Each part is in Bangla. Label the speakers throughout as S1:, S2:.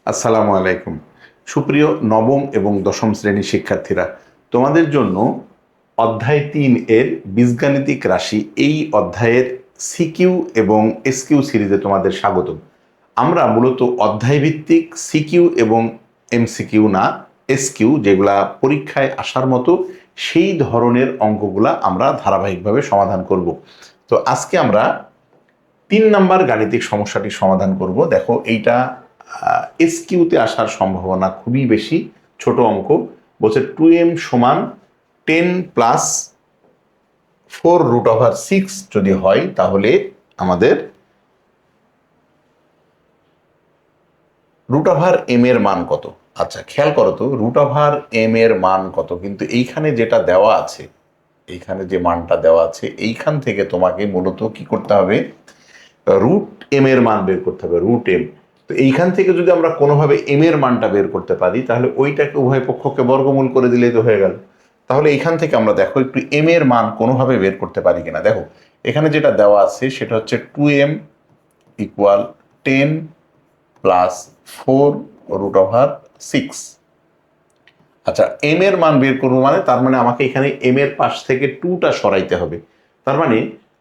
S1: আসসালামু আলাইকুম। সুপ্রিয় নবম এবং দশম শ্রেণীর শিক্ষার্থীরা, তোমাদের জন্য অধ্যায় ৩ এর বীজগাণিতিক রাশি এই অধ্যায়ের সিকিউ এবং এসকিউ সিরিজে তোমাদের স্বাগতম। আমরা মূলত অধ্যায়ভিত্তিক সিকিউ এবং এমসিকিউ না, এসকিউ যেগুলা পরীক্ষায় আসার মতো সেই ধরনের অঙ্কগুলা আমরা ধারাবাহিকভাবে সমাধান করব। তো আজকে আমরা ৩ নাম্বার গাণিতিক সমস্যাটি সমাধান করব। দেখো, এইটা এসকিউতে আসার সম্ভাবনা খুবই বেশি। ছোট অঙ্ক বলছে 2m সমান 10 প্লাস 4√6 যদি হয় তাহলে আমাদের √m এর মান কত। আচ্ছা, খেয়াল করো তো, √m এর মান কত, কিন্তু এইখানে যেটা দেওয়া আছে, এইখানে যে মানটা দেওয়া আছে এইখান থেকে তোমাকে মূলত কি করতে হবে, √m এর মান বের করতে হবে, √m। তো এইখান থেকে যদি আমরা কোনোভাবে m এর মানটা বের করতে পারি তাহলে ওইটাকে উভয় পক্ষকে বর্গমূল করে দিলেই তো হয়ে গেল। তাহলে এইখান থেকে আমরা দেখো একটু m এর মান কোনোভাবে বের করতে পারি কিনা। দেখো, এখানে যেটা দেওয়া আছে সেটা হচ্ছে 2m ইকুয়াল 10 প্লাস 4√6। আচ্ছা, m এর মান বের করবো মানে তার মানে আমাকে এখানে m এর পাশ থেকে 2টা সরাইতে হবে। তার মানে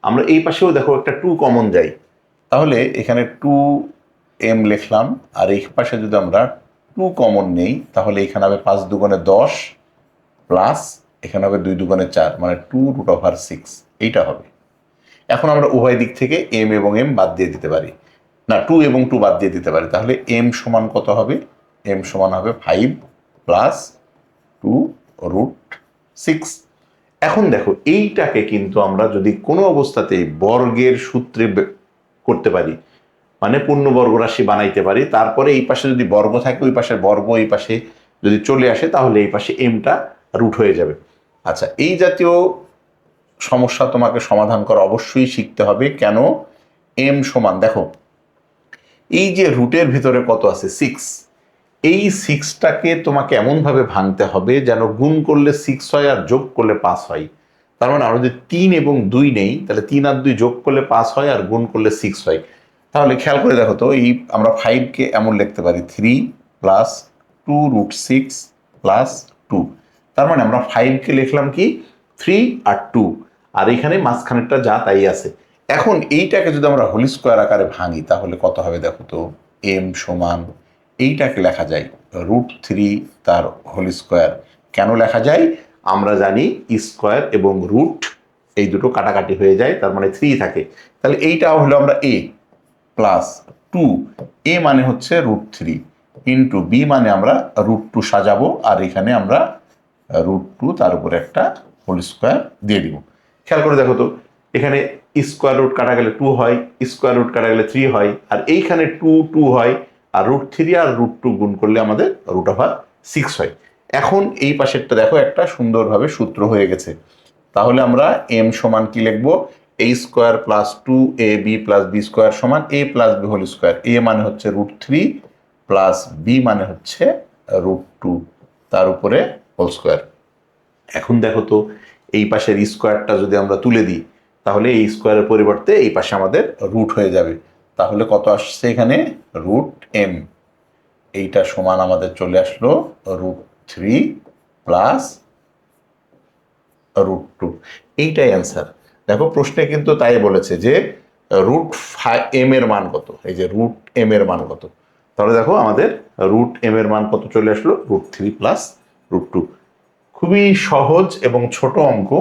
S1: আমরা এই পাশেও দেখো একটা 2 কমন যাই, তাহলে এখানে 2m লিখলাম, আর এই পাশে যদি আমরা 2 কমন নেই তাহলে এখানে হবে 5 দুগুণে 10 প্লাস এখানে হবে 2 দুগুণে 4, মানে 2√6 এইটা হবে। এখন আমরা উভয় দিক থেকে m এবং m বাদ দিয়ে দিতে পারি, না 2 এবং 2 বাদ দিয়ে দিতে পারি, তাহলে m সমান কত হবে, m সমান হবে 5 প্লাস 2√6। এখন দেখো, এইটাকে কিন্তু আমরা যদি কোনো অবস্থাতেই বর্গের সূত্রে করতে পারি, মানে পূর্ণবর্গ রাশি বানাইতে পারি, তারপরে এই পাশে যদি বর্গ থাকে ওই পাশের বর্গ এই পাশে যদি চলে আসে তাহলে এই পাশে এমটা রুট হয়ে যাবে। আচ্ছা, এই জাতীয় সমস্যা তোমাকে সমাধান করা অবশ্যই শিখতে হবে। কেন? এম সমান, দেখো এই যে রুটের ভিতরে কত আছে, 6, এই 6টাকে তোমাকে এমনভাবে ভাঙতে হবে যেন গুণ করলে 6 হয় আর যোগ করলে 5 হয়। তার মানে আমরা যদি 3 এবং 2 নেই তাহলে 3 আর 2 যোগ করলে 5 হয় আর গুণ করলে 6 হয়। তাহলে খেয়াল করে দেখো তো, এই আমরা 5কে এমন লিখতে পারি 3 প্লাস 2√6 প্লাস 2। তার মানে আমরা 5কে লিখলাম কি 3 আর 2, আর এখানে মাঝখানেরটা যা তাই আছে। এখন এইটাকে যদি আমরা হোল স্কোয়ার আকারে ভাঙি তাহলে কত হবে দেখো তো, m সমান, এইটাকে লেখা যায় √3 তার হোল স্কোয়ার। কেন লেখা যায়? আমরা জানি স্কোয়ার এবং রুট এই দুটো কাটাকাটি হয়ে যায়, তার মানে 3 থাকে। তাহলে এইটাও হলো আমরা a প্লাস 2, a মানে হচ্ছে √3 ইন্টু b মানে আমরা √2 সাজাবো, আর এখানে আমরা √2 তার উপরে একটা হোল স্কোয়ার দিয়ে দিব। খেয়াল করে দেখো তো, এখানে স্কোয়ার রুট কাটা গেলে 2 হয়, স্কোয়ার রুট কাটা গেলে 3 হয়, আর এইখানে 2 হয়, আর √3 আর √2 গুণ করলে আমাদের √6 হয়। এখন এই পাশেরটা দেখো একটা সুন্দরভাবে সূত্র হয়ে গেছে। তাহলে আমরা m সমান কি লিখবো, a square plus 2ab plus b square সমান a plus b whole square. a মানে হচ্ছে √3 প্লাস b মানে হচ্ছে √2 তার উপরে হোল স্কোয়ার। এখন দেখো তো, এই পাশের স্কোয়ারটা যদি আমরা তুলে দিই তাহলে এই স্কোয়ারের পরিবর্তে এই পাশে আমাদের রুট হয়ে যাবে। তাহলে কত আসছে এখানে, √m। এইটা সমান আমাদের চলে আসলো √3 প্লাস √2। এইটাই অ্যান্সার। দেখো, প্রশ্নে কিন্তু তাই বলেছে যে √m এর মান কত, এই যে √m এর মান কত। তাহলে দেখো আমাদের √m এর মান কত চলে আসলো, √3 প্লাস √2। খুবই সহজ এবং ছোট অঙ্ক।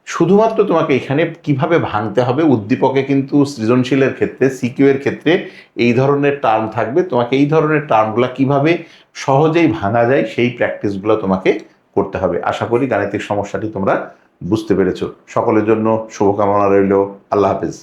S1: শুধুমাত্র তোমাকে এখানে কিভাবে ভাঙতে হবে, উদ্দীপকে কিন্তু সৃজনশীলের ক্ষেত্রে, সিকিউ এর ক্ষেত্রে এই ধরনের টার্ম থাকবে, তোমাকে এই ধরনের টার্মগুলো কিভাবে সহজেই ভাঙা যায় সেই প্র্যাকটিসগুলো তোমাকে করতে হবে। আশা করি গাণিতিক সমস্যাটি তোমরা বুঝতে পেরেছো। সকলের জন্য শুভকামনা রইল। আল্লাহ হাফেজ।